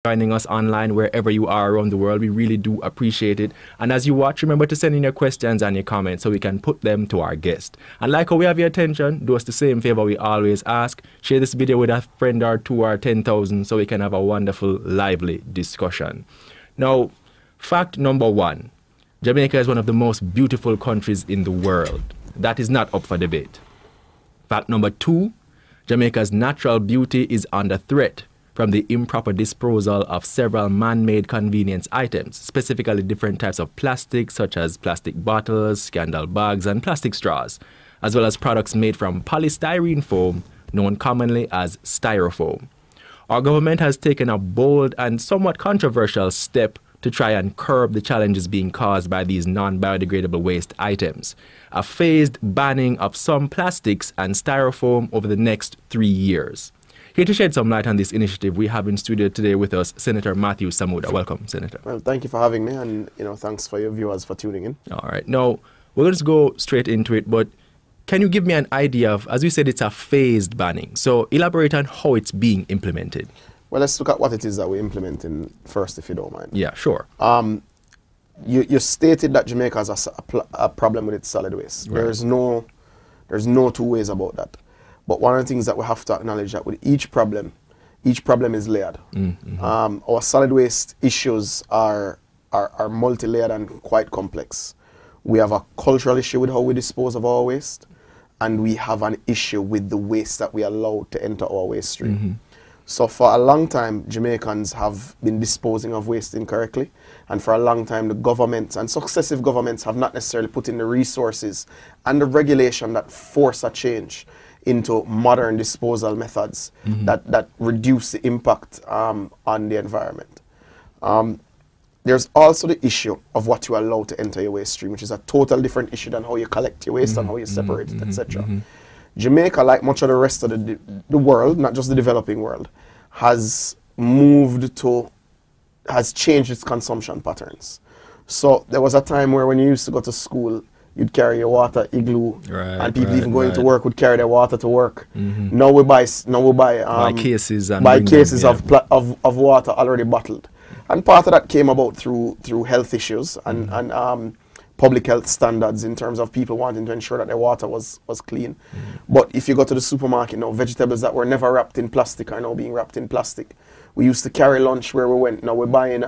joining us online wherever you are around the world. We really do appreciate it. And as you watch, remember to send in your questions and your comments so we can put them to our guest. And like how we have your attention, do us the same favor we always ask. Share this video with a friend or two or 10,000 so we can have a wonderful, lively discussion. Now, fact number one, Jamaica is one of the most beautiful countries in the world. That is not up for debate. Fact number two, Jamaica's natural beauty is under threat from the improper disposal of several man-made convenience items, specifically different types of plastic, such as plastic bottles, scandal bags, and plastic straws, as well as products made from polystyrene foam, known commonly as Styrofoam. Our government has taken a bold and somewhat controversial step to try and curb the challenges being caused by these non-biodegradable waste items, a phased banning of some plastics and styrofoam over the next 3 years. Here to shed some light on this initiative, we have in studio today with us Senator Matthew Samuda. Welcome, Senator. Well, thank you for having me, and thanks for your viewers for tuning in. All right. Now, we're going to go straight into it, but can you give me an idea of, as you said, it's a phased banning. So elaborate on how it's being implemented. Well, let's look at what it is that we're implementing first, if you don't mind. Yeah, sure. You stated that Jamaica has a problem with its solid waste. Right. There's no two ways about that. But one of the things that we have to acknowledge that with each problem is layered. Our solid waste issues are multi-layered and quite complex. We have a cultural issue with how we dispose of our waste, and we have an issue with the waste that we allow to enter our waste stream. So for a long time, Jamaicans have been disposing of waste incorrectly. And for a long time, the governments and successive governments have not necessarily put in the resources and the regulation that force a change into modern disposal methods that reduce the impact on the environment. There's also the issue of what you allow to enter your waste stream, which is a total different issue than how you collect your waste and how you separate it, etc. Jamaica, like much of the rest of the world, not just the developing world, has changed its consumption patterns. So there was a time where when you used to go to school, you'd carry your water igloo, and people even going to work would carry their water to work. Now we buy cases and of water already bottled, and part of that came about through health issues and public health standards in terms of people wanting to ensure that their water was clean. But if you go to the supermarket now, vegetables that were never wrapped in plastic are now being wrapped in plastic. We used to carry lunch where we went. Now we're buying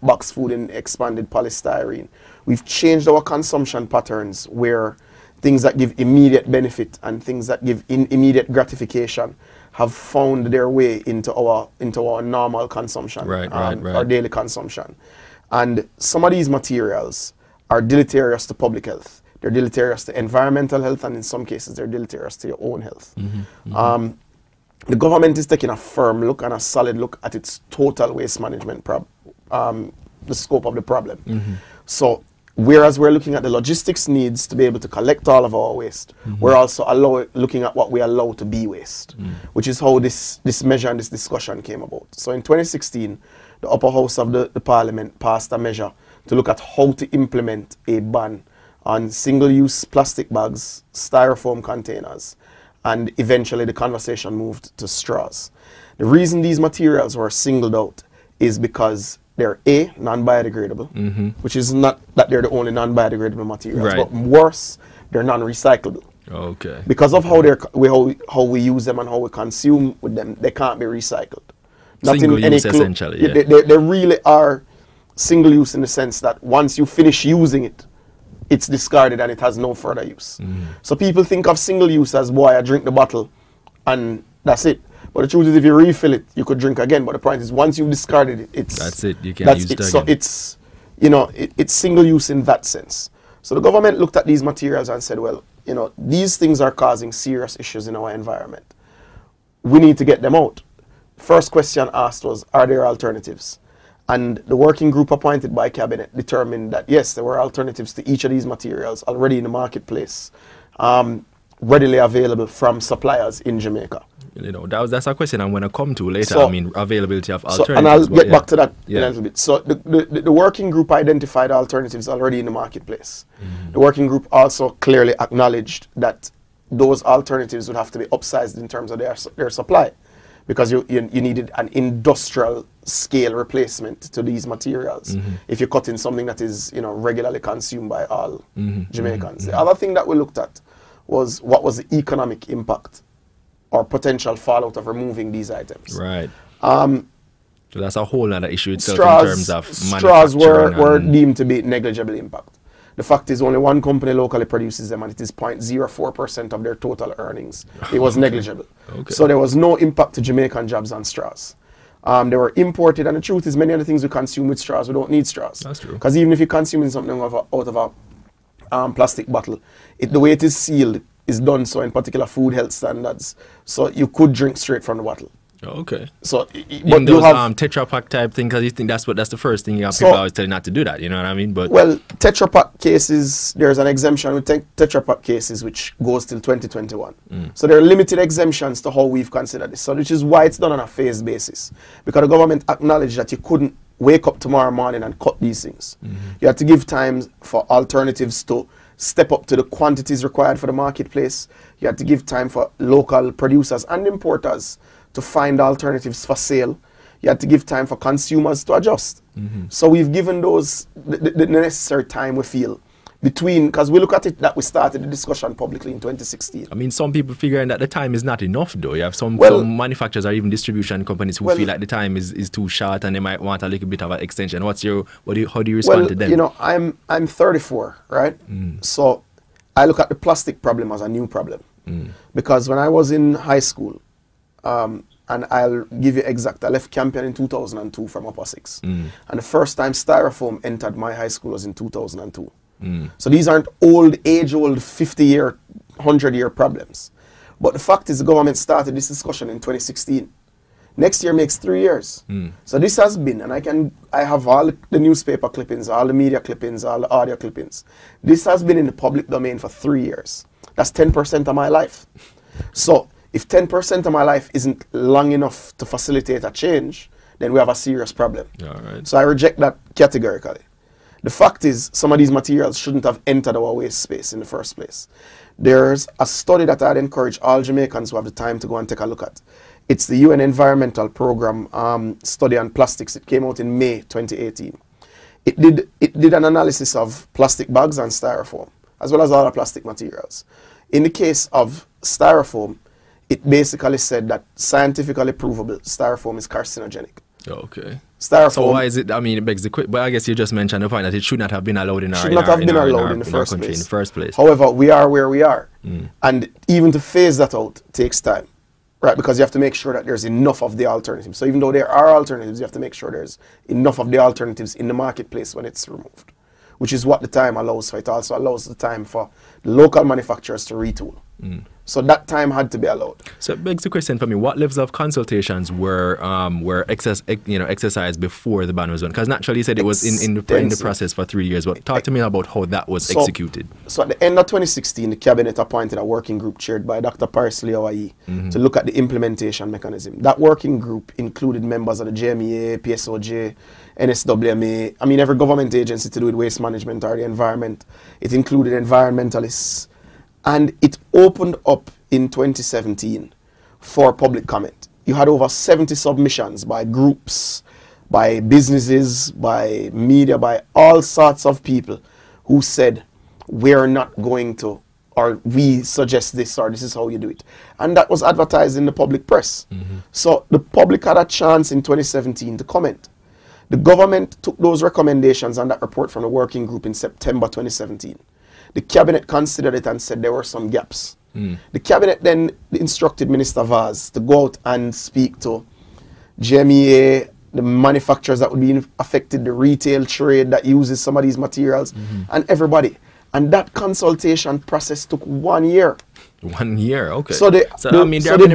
box food in expanded polystyrene. We've changed our consumption patterns where things that give immediate benefit and things that give immediate gratification have found their way into our normal consumption, our daily consumption. And some of these materials are deleterious to public health. They're deleterious to environmental health, and in some cases they're deleterious to your own health. The government is taking a firm look and a solid look at its total waste management the scope of the problem. So whereas we're looking at the logistics needs to be able to collect all of our waste, we're also looking at what we allow to be waste, which is how this measure and this discussion came about. So in 2016, the upper house of the parliament passed a measure to look at how to implement a ban on single-use plastic bags, styrofoam containers, and eventually the conversation moved to straws. The reason these materials were singled out is because they're non-biodegradable, which is not that they're the only non-biodegradable materials, but worse, they're non-recyclable. Okay. Because of how we use them and how we consume with them, they can't be recycled. Single use, essentially. Yeah. They really are single use in the sense that once you finish using it, it's discarded and it has no further use. So people think of single use as, boy, I drink the bottle and that's it. But the truth is, if you refill it, you could drink again. But the point is, once you've discarded it, that's it. You can't use it again. So it's, it's single use in that sense. So the government looked at these materials and said, well, these things are causing serious issues in our environment. We need to get them out. First question asked was, are there alternatives? And the working group appointed by Cabinet determined that, yes, there were alternatives to each of these materials already in the marketplace, readily available from suppliers in Jamaica. That's a question I'm going to come to later. So, availability of alternatives. And I'll get back to that in a little bit. So the working group identified alternatives already in the marketplace. The working group also clearly acknowledged that those alternatives would have to be upsized in terms of their supply, because you needed an industrial scale replacement to these materials if you're cutting something that is regularly consumed by all Jamaicans. The other thing that we looked at was what was the economic impact or potential fallout of removing these items. Right. So that's a whole other issue itself in terms of straws were deemed to be negligible impact. The fact is only one company locally produces them, and it is 0.04% of their total earnings. It was negligible. Okay. So there was no impact to Jamaican jobs on straws. They were imported, and the truth is many of the things we consume with straws, we don't need straws. That's true. Because even if you're consuming something out of a plastic bottle, the way it is sealed is done so in particular food health standards. So you could drink straight from the bottle. Okay. So, but you those have Tetra Pak type thing, because you think that's the first thing people always tell you not to do that. You know what I mean? But well, Tetra Pak cases, there's an exemption with Tetra Pak cases which goes till 2021. So there are limited exemptions to how we've considered this. So which is why it's done on a phased basis, because the government acknowledged that you couldn't wake up tomorrow morning and cut these things. You had to give time for alternatives to step up to the quantities required for the marketplace. You had to give time for local producers and importers to find alternatives for sale. You had to give time for consumers to adjust. So we've given those the necessary time, we feel, between, because we look at it that we started the discussion publicly in 2016. I mean, some people figuring that the time is not enough, though. You have some manufacturers or even distribution companies who feel like the time is too short and they might want a little bit of an extension. How do you respond to them? You know, I'm 34, right? So I look at the plastic problem as a new problem. Because when I was in high school, and I'll give you exact, I left Campion in 2002 from Upper 6. And the first time Styrofoam entered my high school was in 2002. So these aren't age-old 50-year, 100-year problems. But the fact is the government started this discussion in 2016. Next year makes 3 years. So this has been, and I have all the newspaper clippings, all the media clippings, all the audio clippings. This has been in the public domain for 3 years. That's 10% of my life. So if 10% of my life isn't long enough to facilitate a change, then we have a serious problem. Right. So I reject that categorically. The fact is, some of these materials shouldn't have entered our waste space in the first place. There's a study that I'd encourage all Jamaicans who have the time to go and take a look at. It's the UN Environmental Program study on plastics. It came out in May 2018. It did an analysis of plastic bags and styrofoam, as well as other plastic materials. In the case of styrofoam, it basically said that scientifically provable styrofoam is carcinogenic. Okay. Styrofoam. So why is it? I mean, it begs the question. But I guess you just mentioned the point that it should not have been allowed in our country in the first place. However, we are where we are, and even to phase that out takes time, right? Because you have to make sure that there's enough of the alternatives. So even though there are alternatives, you have to make sure there's enough of the alternatives in the marketplace when it's removed, which is what the time allows for. It also allows the time for the local manufacturers to retool. So that time had to be allowed. So it begs the question for me: what levels of consultations were exercised before the ban was done? Because naturally, you said it was in the process for 3 years. But talk to me about how that was executed. So at the end of 2016, the cabinet appointed a working group chaired by Dr. Paris Leoai to look at the implementation mechanism. That working group included members of the JMEA, PSOJ, NSWMA. I mean, every government agency to do with waste management or the environment. It included environmentalists. And it opened up in 2017 for public comment. You had over 70 submissions by groups, by businesses, by media, by all sorts of people who said, we're not going to, or we suggest this, or this is how you do it. And that was advertised in the public press. So the public had a chance in 2017 to comment. The government took those recommendations and that report from the working group in September 2017. The cabinet considered it and said there were some gaps. The cabinet then instructed Minister Vaz to go out and speak to JMEA, the manufacturers that would be affected, the retail trade that uses some of these materials, and everybody. And that consultation process took 1 year. 1 year, okay. So the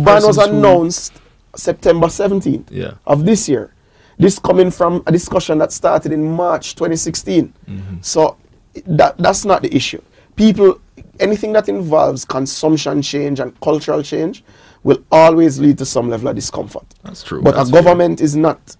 ban was announced September 17th of this year. This coming from a discussion that started in March 2016. So that's not the issue. People, anything that involves consumption change and cultural change will always lead to some level of discomfort. That's true. But a government is not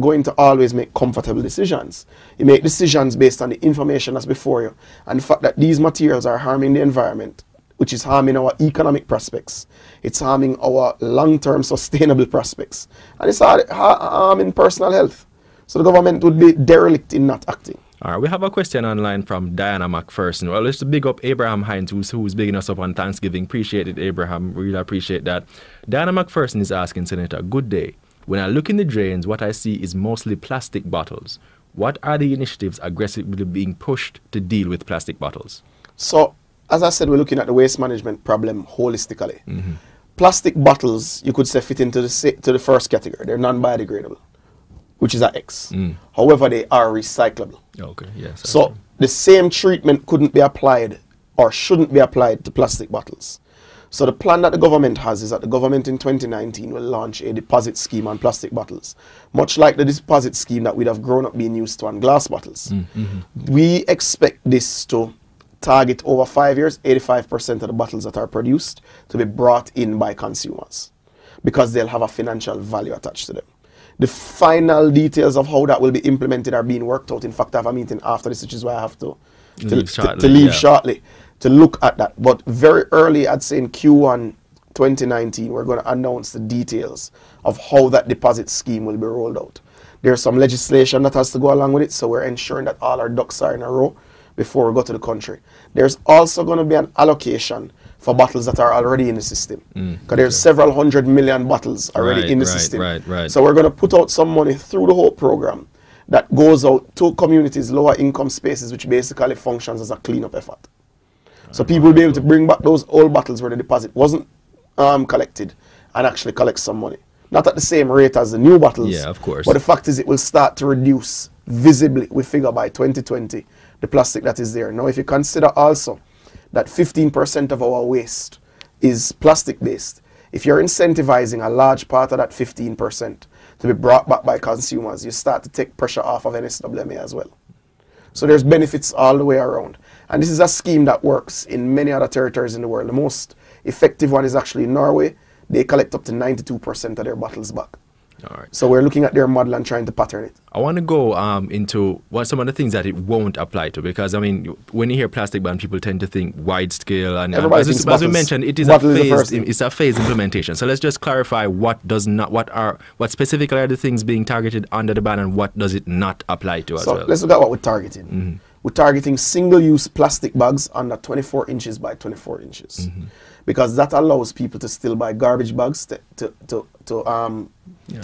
going to always make comfortable decisions. You make decisions based on the information that's before you. And the fact that these materials are harming the environment which is harming our economic prospects. It's harming our long-term sustainable prospects. And it's harming personal health. So the government would be derelict in not acting. All right, we have a question online from Diana McPherson. Well, let's big up Abraham Hines, who's bigging us up on Thanksgiving. Appreciate it, Abraham. Really appreciate that. Diana McPherson is asking, Senator, good day. When I look in the drains, what I see is mostly plastic bottles. What are the initiatives aggressively being pushed to deal with plastic bottles? So, as I said, we're looking at the waste management problem holistically. Plastic bottles, you could say, fit into the first category. They're non-biodegradable, which is an X. However, they are recyclable. Okay, yes. So the same treatment couldn't be applied or shouldn't be applied to plastic bottles. So the plan that the government has is that the government in 2019 will launch a deposit scheme on plastic bottles, much like the deposit scheme that we'd have grown up being used to on glass bottles. We expect this to target over 5 years, 85% of the bottles that are produced to be brought in by consumers because they'll have a financial value attached to them. The final details of how that will be implemented are being worked out. In fact, I have a meeting after this, which is why I have to leave shortly to look at that. But very early, I'd say in Q1 2019, we're going to announce the details of how that deposit scheme will be rolled out. There's some legislation that has to go along with it, so we're ensuring that all our ducks are in a row before we go to the country. There's also going to be an allocation for bottles that are already in the system. Because there's several 100 million bottles already in the system. So we're going to put out some money through the whole program that goes out to communities, lower income spaces, which basically functions as a cleanup effort. So people will be able to bring back those old bottles where the deposit wasn't collected and actually collect some money. Not at the same rate as the new bottles. Yeah, of course. But the fact is it will start to reduce visibly, we figure by 2020, the plastic that is there. Now, if you consider also that 15% of our waste is plastic based, if you're incentivizing a large part of that 15% to be brought back by consumers, you start to take pressure off of NSWMA as well. So there's benefits all the way around. And this is a scheme that works in many other territories in the world. The most effective one is actually in Norway. They collect up to 92% of their bottles back. All right. So we're looking at their model and trying to pattern it. I want to go into what some of the things that it won't apply to, because I mean, when you hear plastic ban, people tend to think wide scale, and as we mentioned, it is a phased implementation. So let's just clarify what specifically are the things being targeted under the ban, and what does it not apply to as well. Let's look at what we're targeting. We're targeting single-use plastic bags under 24 inches by 24 inches, because that allows people to still buy garbage bags to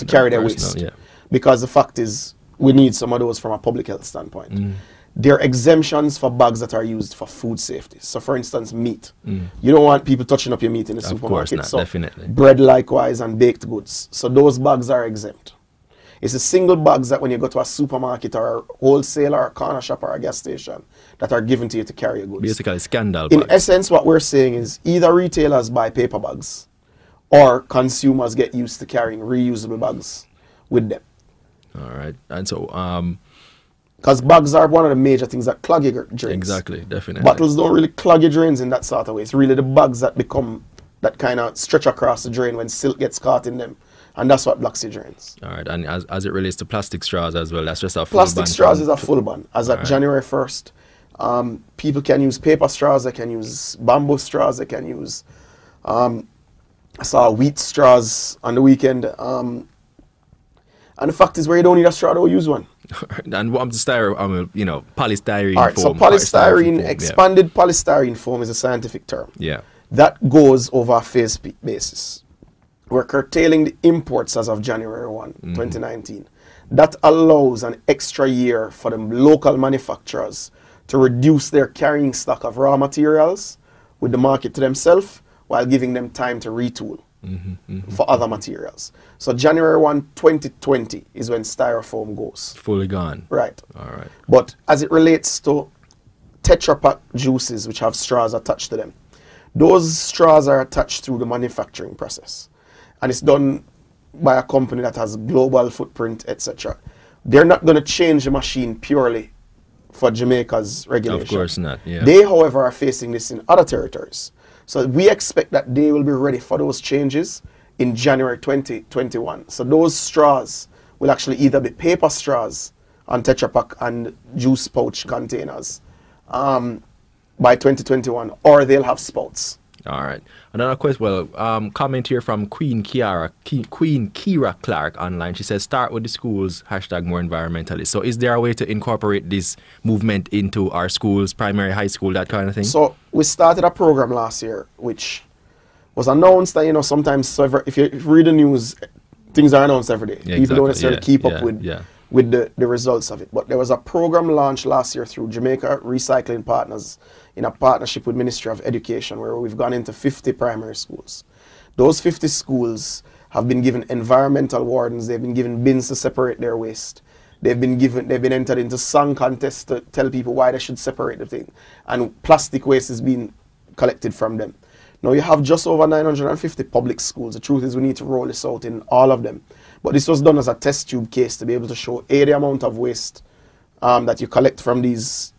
carry their waste. Because the fact is, we need some of those from a public health standpoint. There are exemptions for bags that are used for food safety. So, for instance, meat. You don't want people touching up your meat in the supermarket. Of course not, definitely. Bread likewise and baked goods. So those bags are exempt. It's the single bags that when you go to a supermarket or a wholesaler or a corner shop or a gas station that are given to you to carry your goods. Basically, scandal In bags. essence, what we're saying is either retailers buy paper bags or consumers get used to carrying reusable bags with them. All right. And so, because bags are one of the major things that clog your drains. Exactly, definitely. Bottles don't really clog your drains in that sort of way. It's really the bags that become, that kind of stretch across the drain when silt gets caught in them. And that's what blocks your drains. All right. And as it relates to plastic straws as well, that's just a full ban. Plastic straws is a full ban. As at January 1st, people can use paper straws, they can use bamboo straws, they can use, I saw wheat straws on the weekend. And the fact is, where you don't need a straw, don't use one. And what the polystyrene All right, foam. so polystyrene, expanded polystyrene foam is a scientific term. Yeah. That goes over a phase basis. We're curtailing the imports as of January 1, 2019. That allows an extra year for the local manufacturers to reduce their carrying stock of raw materials with the market to themselves while giving them time to retool for other materials. So January 1, 2020 is when Styrofoam goes. Fully gone. Right. All right. But as it relates to Tetra Pak juices, which have straws attached to them, those straws are attached through the manufacturing process. And it's done by a company that has global footprint, etc. They're not going to change the machine purely for Jamaica's regulation. Of course not, yeah. They, however, are facing this in other territories. So we expect that they will be ready for those changes in January 2021. So those straws will actually either be paper straws on Tetra Pak and juice pouch containers by 2021, or they'll have spouts. All right. Another question. Well, comment here from Queen Kira Clark online. She says, "Start with the schools. # more environmentalist." So, is there a way to incorporate this movement into our schools, primary, high school, that kind of thing? So we started a program last year, which was announced. That, you know, sometimes if you read the news, things are announced every day. Yeah, People don't necessarily keep up yeah. with the results of it. But there was a program launched last year through Jamaica Recycling Partners in a partnership with Ministry of Education, where we've gone into 50 primary schools. Those 50 schools have been given environmental wardens. They've been given bins to separate their waste. They've been entered into song contests to tell people why they should separate the thing. And plastic waste is being collected from them. Now you have just over 950 public schools. The truth is we need to roll this out in all of them. But this was done as a test tube case to be able to show A, the amount of waste that you collect from these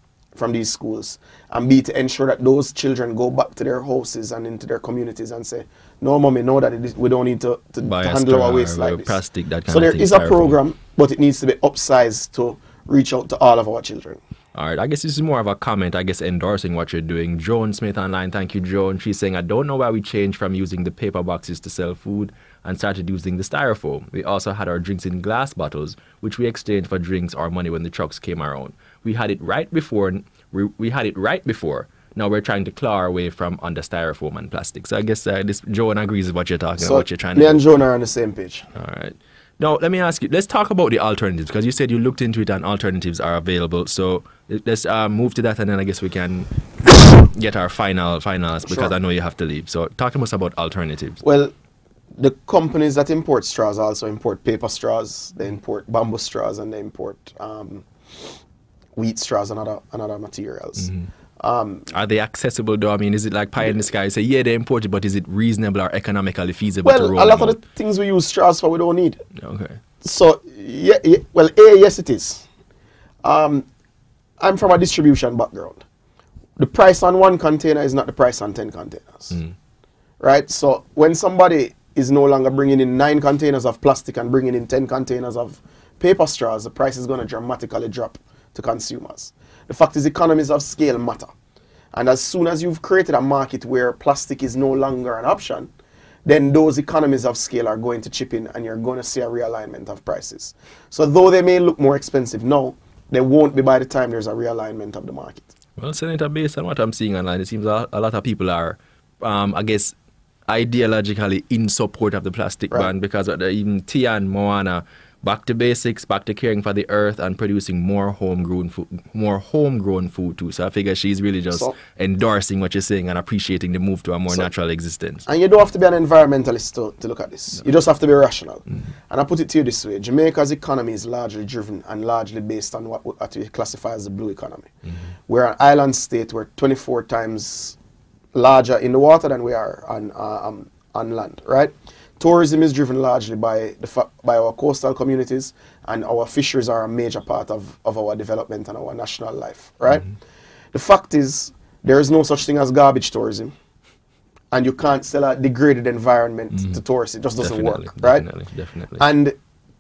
schools, and B, to ensure that those children go back to their houses and into their communities and say, no, mommy, know that we don't need to handle our waste like this. Plastic, that kind so of there thing, is a program, but it needs to be upsized to reach out to all of our children. All right, I guess this is more of a comment, I guess, endorsing what you're doing. Joan Smith online, thank you, Joan. She's saying, "I don't know why we changed from using the paper boxes to sell food and started using the styrofoam. We also had our drinks in glass bottles, which we exchanged for drinks or money when the trucks came around. We had it right before. Now we're trying to claw our way from under styrofoam and plastic." So I guess this Joan agrees with what you're talking about, what you're trying to do. Me and Joan are on the same page. All right. Now, let me ask you, let's talk about the alternatives, because you said you looked into it and alternatives are available. So let's move to that, and then I guess we can get our finals, because Sure. I know you have to leave. So talk to us about alternatives. Well, the companies that import straws also import paper straws, they import bamboo straws, and they import wheat straws and other materials. Are they accessible though? I mean, is it like pie in the sky? Say, yeah, they import it, but is it reasonable or economically feasible to roll Well, a lot them of the things we use straws for, we don't need. Okay. So, yes, it is. I'm from a distribution background. The price on one container is not the price on 10 containers. Right? So, when somebody is no longer bringing in 9 containers of plastic and bringing in 10 containers of paper straws, the price is going to dramatically drop to consumers. The fact is, economies of scale matter. And as soon as you've created a market where plastic is no longer an option, then those economies of scale are going to chip in, and you're going to see a realignment of prices. So though they may look more expensive now, they won't be by the time there's a realignment of the market. Well, Senator, based on what I'm seeing online, it seems a lot of people are, I guess, ideologically in support of the plastic ban, because even Tian, Moana, back to basics, back to caring for the earth and producing more homegrown food too. So I figure she's really just endorsing what you're saying and appreciating the move to a more natural existence. And you don't have to be an environmentalist to look at this. You just have to be rational. And I put it to you this way: Jamaica's economy is largely driven and largely based on what we classify as the blue economy. We're an island state. We're 24 times larger in the water than we are on land, right? Tourism is driven largely by our coastal communities, and our fisheries are a major part of our development and our national life, right? The fact is, there is no such thing as garbage tourism, and you can't sell a degraded environment to tourists. It just doesn't work, right? Definitely. And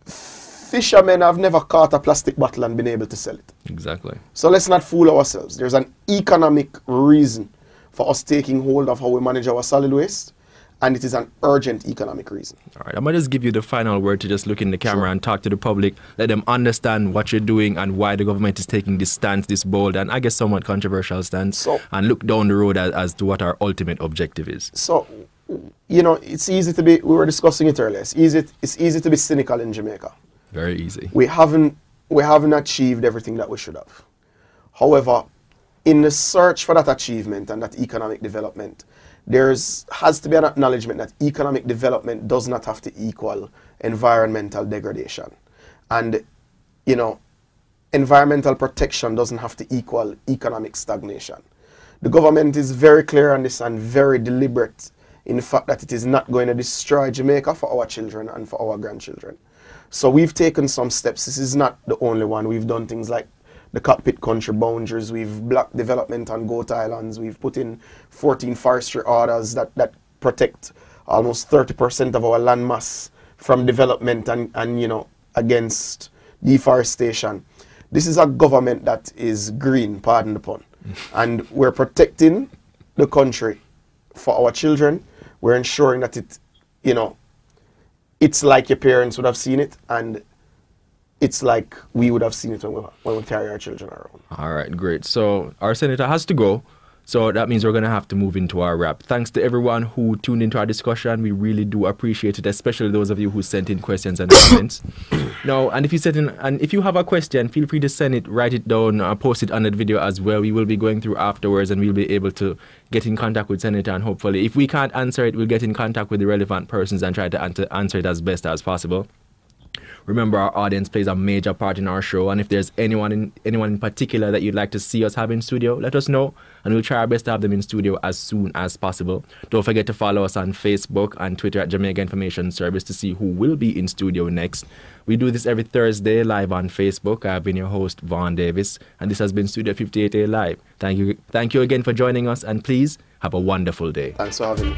fishermen have never caught a plastic bottle and been able to sell it. Exactly. So let's not fool ourselves. There's an economic reason for us taking hold of how we manage our solid waste, and it is an urgent economic reason. All right, I'm going to just give you the final word to just look in the camera and talk to the public, let them understand what you're doing and why the government is taking this stance, this bold and I guess somewhat controversial stance, and look down the road as to what our ultimate objective is. So, you know, it's easy to be, we were discussing it earlier, it's easy to be cynical in Jamaica. Very easy. We haven't achieved everything that we should have. However, in the search for that achievement and that economic development, has to be an acknowledgement that economic development does not have to equal environmental degradation. And, you know, environmental protection doesn't have to equal economic stagnation. The government is very clear on this and very deliberate in the fact that it is not going to destroy Jamaica for our children and for our grandchildren. So we've taken some steps. This is not the only one. We've done things like the cockpit country boundaries, we've blocked development on Goat Islands, we've put in 14 forestry orders that protect almost 30% of our land mass from development and you know, against deforestation. This is a government that is green, pardon the pun, and we're protecting the country for our children, we're ensuring that it, you know, it's like your parents would have seen it, and it's like we would have seen it when we carry our children around. All right, great. So our senator has to go. So that means we're going to have to move into our wrap. Thanks to everyone who tuned into our discussion. We really do appreciate it, especially those of you who sent in questions and comments. Now, and if you have a question, feel free to send it, write it down, post it under the video as well. We will be going through afterwards, and we'll be able to get in contact with Senator, and hopefully, if we can't answer it, we'll get in contact with the relevant persons and try to answer it as best as possible. Remember, our audience plays a major part in our show, and if there's anyone in particular that you'd like to see us have in studio, let us know, and we'll try our best to have them in studio as soon as possible. Don't forget to follow us on Facebook and Twitter at Jamaica Information Service to see who will be in studio next. We do this every Thursday live on Facebook. I've been your host, Vaughn Davis, and this has been Studio 58A Live. Thank you again for joining us, and please have a wonderful day. Thanks for having me.